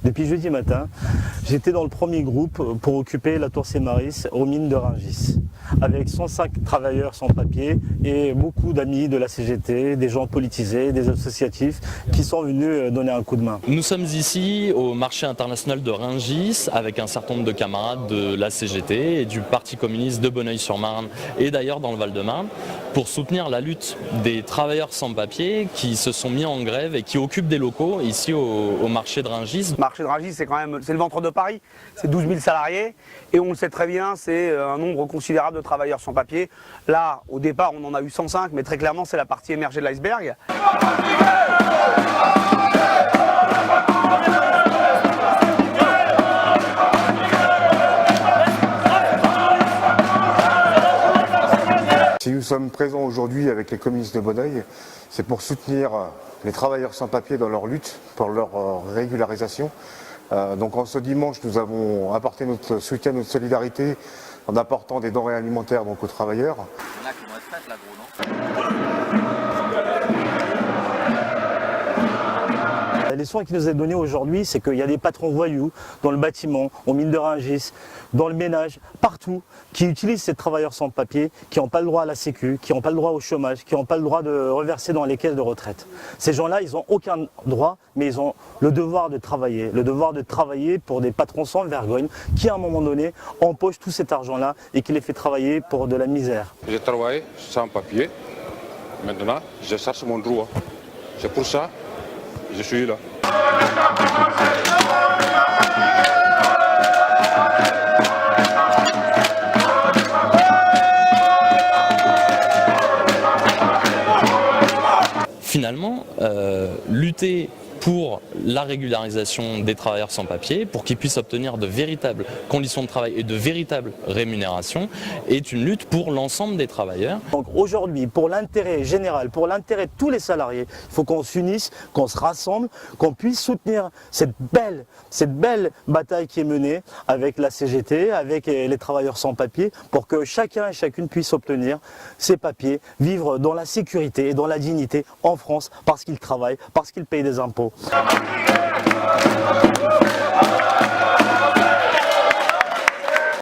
Depuis jeudi matin, j'étais dans le premier groupe pour occuper la tour Saint-Maurice aux mines de Rungis, avec 105 travailleurs sans papier et beaucoup d'amis de la CGT, des gens politisés, des associatifs qui sont venus donner un coup de main. Nous sommes ici au marché international de Rungis avec un certain nombre de camarades de la CGT et du Parti communiste de Bonneuil-sur-Marne et d'ailleurs dans le Val-de-Marne pour soutenir la lutte des travailleurs sans papier qui se sont mis en grève et qui occupent des locaux ici au marché de Rungis. Le marché de Rungis, c'est le ventre de Paris, c'est 12 000 salariés et on le sait très bien, c'est un nombre considérable de travailleurs sans papier. Là, au départ, on en a eu 105, mais très clairement, c'est la partie émergée de l'iceberg. Si nous sommes présents aujourd'hui avec les communistes de Bonneuil, c'est pour soutenir les travailleurs sans papier dans leur lutte pour leur régularisation. Donc en ce dimanche, nous avons apporté notre soutien, notre solidarité en apportant des denrées alimentaires donc, aux travailleurs. Il y en a qui vont être faites là, gros, non ? Les soins qui nous est donné aujourd'hui, c'est qu'il y a des patrons voyous dans le bâtiment, aux mines de Rungis, dans le ménage, partout, qui utilisent ces travailleurs sans papier, qui n'ont pas le droit à la sécu, qui n'ont pas le droit au chômage, qui n'ont pas le droit de reverser dans les caisses de retraite. Ces gens-là, ils n'ont aucun droit, mais ils ont le devoir de travailler pour des patrons sans vergogne, qui à un moment donné empochent tout cet argent-là et qui les fait travailler pour de la misère. Je travaille sans papier, maintenant je cherche mon droit. C'est pour ça que je suis là. Finalement, lutter pour la régularisation des travailleurs sans papier, pour qu'ils puissent obtenir de véritables conditions de travail et de véritables rémunérations, est une lutte pour l'ensemble des travailleurs. Donc aujourd'hui, pour l'intérêt général, pour l'intérêt de tous les salariés, il faut qu'on s'unisse, qu'on se rassemble, qu'on puisse soutenir cette belle bataille qui est menée avec la CGT, avec les travailleurs sans papier, pour que chacun et chacune puisse obtenir ses papiers, vivre dans la sécurité et dans la dignité en France, parce qu'ils travaillent, parce qu'ils payent des impôts.